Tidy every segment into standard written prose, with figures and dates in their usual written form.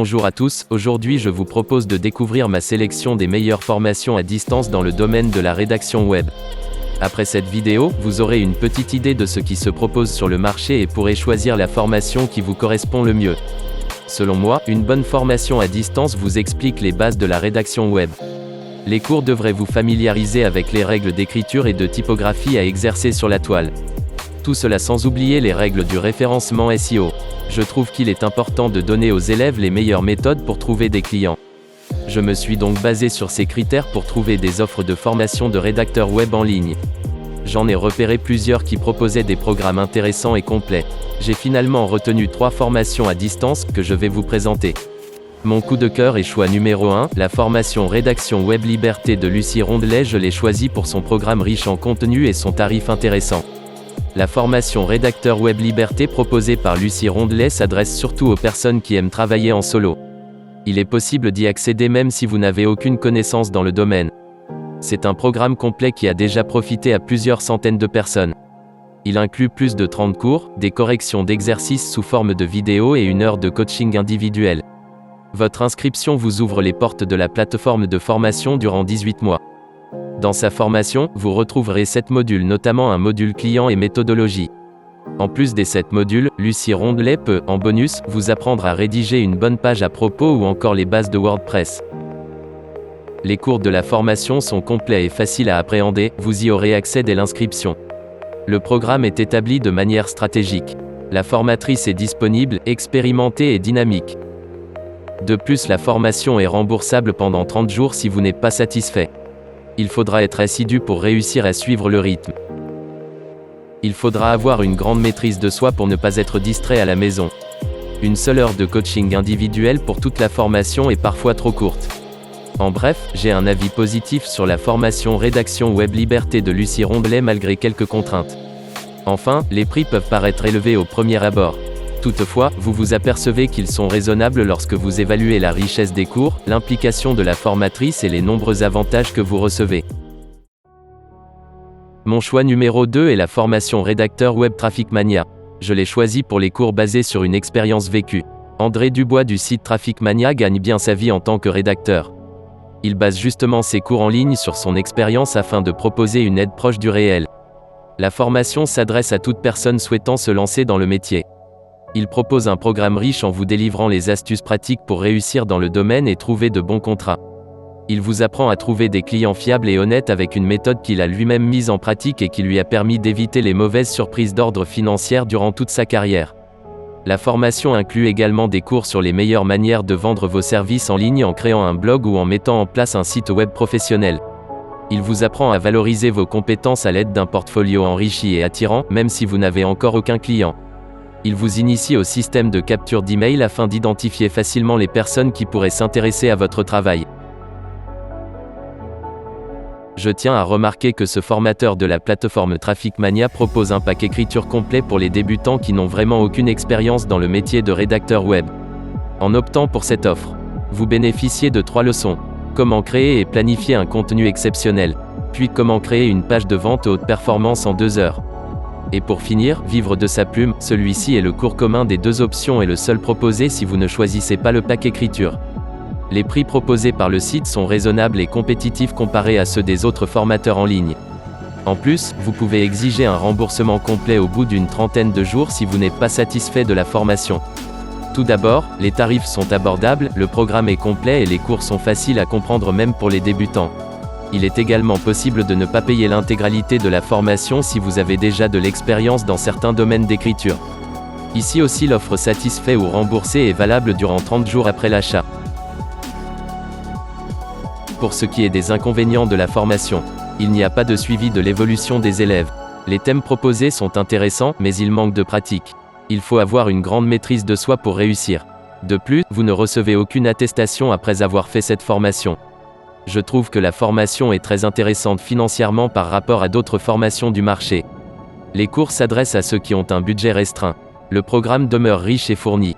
Bonjour à tous, aujourd'hui je vous propose de découvrir ma sélection des meilleures formations à distance dans le domaine de la rédaction web. Après cette vidéo, vous aurez une petite idée de ce qui se propose sur le marché et pourrez choisir la formation qui vous correspond le mieux. Selon moi, une bonne formation à distance vous explique les bases de la rédaction web. Les cours devraient vous familiariser avec les règles d'écriture et de typographie à exercer sur la toile. Tout cela sans oublier les règles du référencement SEO. Je trouve qu'il est important de donner aux élèves les meilleures méthodes pour trouver des clients. Je me suis donc basé sur ces critères pour trouver des offres de formation de rédacteurs web en ligne. J'en ai repéré plusieurs qui proposaient des programmes intéressants et complets. J'ai finalement retenu 3 formations à distance que je vais vous présenter. Mon coup de cœur et choix numéro 1, la formation Rédaction Web Liberté de Lucie Rondelet. Je l'ai choisie pour son programme riche en contenu et son tarif intéressant. La formation Rédacteur Web Liberté proposée par Lucie Rondelet s'adresse surtout aux personnes qui aiment travailler en solo. Il est possible d'y accéder même si vous n'avez aucune connaissance dans le domaine. C'est un programme complet qui a déjà profité à plusieurs centaines de personnes. Il inclut plus de 30 cours, des corrections d'exercices sous forme de vidéos et 1 heure de coaching individuel. Votre inscription vous ouvre les portes de la plateforme de formation durant 18 mois. Dans sa formation, vous retrouverez 7 modules, notamment un module client et méthodologie. En plus des 7 modules, Lucie Rondelet peut, en bonus, vous apprendre à rédiger une bonne page à propos ou encore les bases de WordPress. Les cours de la formation sont complets et faciles à appréhender, vous y aurez accès dès l'inscription. Le programme est établi de manière stratégique. La formatrice est disponible, expérimentée et dynamique. De plus, la formation est remboursable pendant 30 jours si vous n'êtes pas satisfait. Il faudra être assidu pour réussir à suivre le rythme. Il faudra avoir une grande maîtrise de soi pour ne pas être distrait à la maison. Une seule heure de coaching individuel pour toute la formation est parfois trop courte. En bref, j'ai un avis positif sur la formation Rédaction Web Liberté de Lucie Rondelet malgré quelques contraintes. Enfin, les prix peuvent paraître élevés au premier abord. Toutefois, vous vous apercevez qu'ils sont raisonnables lorsque vous évaluez la richesse des cours, l'implication de la formatrice et les nombreux avantages que vous recevez. Mon choix numéro 2 est la formation Rédacteur Web Traffic Mania. Je l'ai choisi pour les cours basés sur une expérience vécue. André Dubois du site Traffic Mania gagne bien sa vie en tant que rédacteur. Il base justement ses cours en ligne sur son expérience afin de proposer une aide proche du réel. La formation s'adresse à toute personne souhaitant se lancer dans le métier. Il propose un programme riche en vous délivrant les astuces pratiques pour réussir dans le domaine et trouver de bons contrats. Il vous apprend à trouver des clients fiables et honnêtes avec une méthode qu'il a lui-même mise en pratique et qui lui a permis d'éviter les mauvaises surprises d'ordre financier durant toute sa carrière. La formation inclut également des cours sur les meilleures manières de vendre vos services en ligne en créant un blog ou en mettant en place un site web professionnel. Il vous apprend à valoriser vos compétences à l'aide d'un portfolio enrichi et attirant, même si vous n'avez encore aucun client. Il vous initie au système de capture d'email afin d'identifier facilement les personnes qui pourraient s'intéresser à votre travail. Je tiens à remarquer que ce formateur de la plateforme Traffic Mania propose un pack écriture complet pour les débutants qui n'ont vraiment aucune expérience dans le métier de rédacteur web. En optant pour cette offre, vous bénéficiez de 3 leçons. Comment créer et planifier un contenu exceptionnel. Puis comment créer une page de vente haute performance en 2 heures. Et pour finir, vivre de sa plume, celui-ci est le cours commun des 2 options et le seul proposé si vous ne choisissez pas le pack écriture. Les prix proposés par le site sont raisonnables et compétitifs comparés à ceux des autres formateurs en ligne. En plus, vous pouvez exiger un remboursement complet au bout d'une trentaine de jours si vous n'êtes pas satisfait de la formation. Tout d'abord, les tarifs sont abordables, le programme est complet et les cours sont faciles à comprendre même pour les débutants. Il est également possible de ne pas payer l'intégralité de la formation si vous avez déjà de l'expérience dans certains domaines d'écriture. Ici aussi l'offre satisfait ou remboursée est valable durant 30 jours après l'achat. Pour ce qui est des inconvénients de la formation, il n'y a pas de suivi de l'évolution des élèves. Les thèmes proposés sont intéressants, mais il manque de pratique. Il faut avoir une grande maîtrise de soi pour réussir. De plus, vous ne recevez aucune attestation après avoir fait cette formation. Je trouve que la formation est très intéressante financièrement par rapport à d'autres formations du marché. Les cours s'adressent à ceux qui ont un budget restreint. Le programme demeure riche et fourni.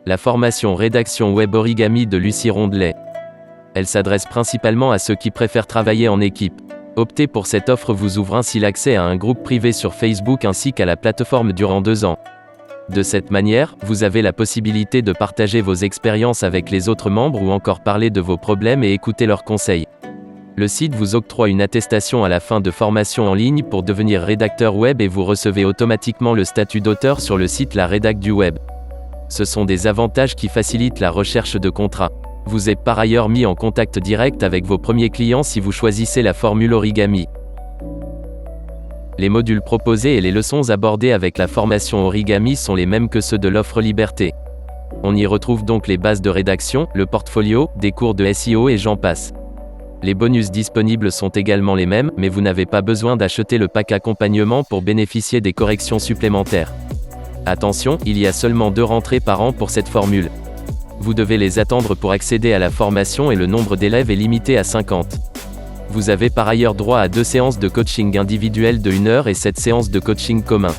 La formation Rédaction Web Origami de Lucie Rondelet. Elle s'adresse principalement à ceux qui préfèrent travailler en équipe. Opter pour cette offre vous ouvre ainsi l'accès à un groupe privé sur Facebook ainsi qu'à la plateforme durant 2 ans. De cette manière, vous avez la possibilité de partager vos expériences avec les autres membres ou encore parler de vos problèmes et écouter leurs conseils. Le site vous octroie une attestation à la fin de formation en ligne pour devenir rédacteur web et vous recevez automatiquement le statut d'auteur sur le site La Rédac du Web. Ce sont des avantages qui facilitent la recherche de contrats. Vous êtes par ailleurs mis en contact direct avec vos premiers clients si vous choisissez la formule origami. Les modules proposés et les leçons abordées avec la formation origami sont les mêmes que ceux de l'offre Liberté. On y retrouve donc les bases de rédaction, le portfolio, des cours de SEO et j'en passe. Les bonus disponibles sont également les mêmes, mais vous n'avez pas besoin d'acheter le pack accompagnement pour bénéficier des corrections supplémentaires. Attention, il y a seulement 2 rentrées par an pour cette formule. Vous devez les attendre pour accéder à la formation et le nombre d'élèves est limité à 50. Vous avez par ailleurs droit à 2 séances de coaching individuel de 1 heure et 7 séances de coaching commun.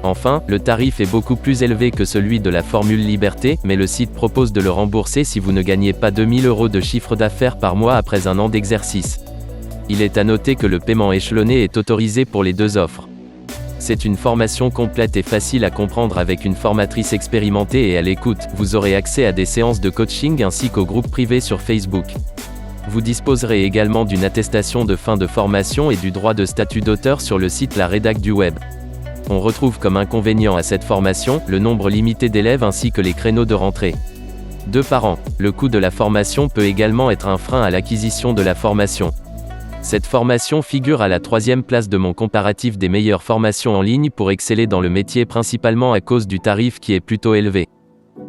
Enfin, le tarif est beaucoup plus élevé que celui de la formule Liberté, mais le site propose de le rembourser si vous ne gagnez pas 2000 € de chiffre d'affaires par mois après 1 an d'exercice. Il est à noter que le paiement échelonné est autorisé pour les 2 offres. C'est une formation complète et facile à comprendre avec une formatrice expérimentée et à l'écoute. Vous aurez accès à des séances de coaching ainsi qu'au groupe privé sur Facebook. Vous disposerez également d'une attestation de fin de formation et du droit de statut d'auteur sur le site La Rédac du Web. On retrouve comme inconvénient à cette formation, le nombre limité d'élèves ainsi que les créneaux de rentrée. 2 par an. Le coût de la formation peut également être un frein à l'acquisition de la formation. Cette formation figure à la 3e place de mon comparatif des meilleures formations en ligne pour exceller dans le métier principalement à cause du tarif qui est plutôt élevé.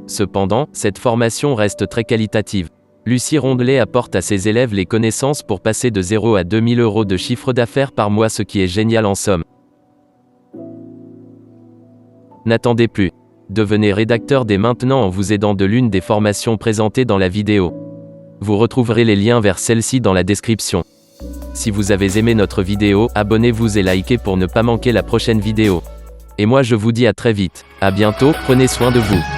Cependant, cette formation reste très qualitative. Lucie Rondelet apporte à ses élèves les connaissances pour passer de 0 à 2000 € de chiffre d'affaires par mois, ce qui est génial en somme. N'attendez plus. Devenez rédacteur dès maintenant en vous aidant de l'une des formations présentées dans la vidéo. Vous retrouverez les liens vers celle-ci dans la description. Si vous avez aimé notre vidéo, abonnez-vous et likez pour ne pas manquer la prochaine vidéo. Et moi je vous dis à très vite. À bientôt, prenez soin de vous.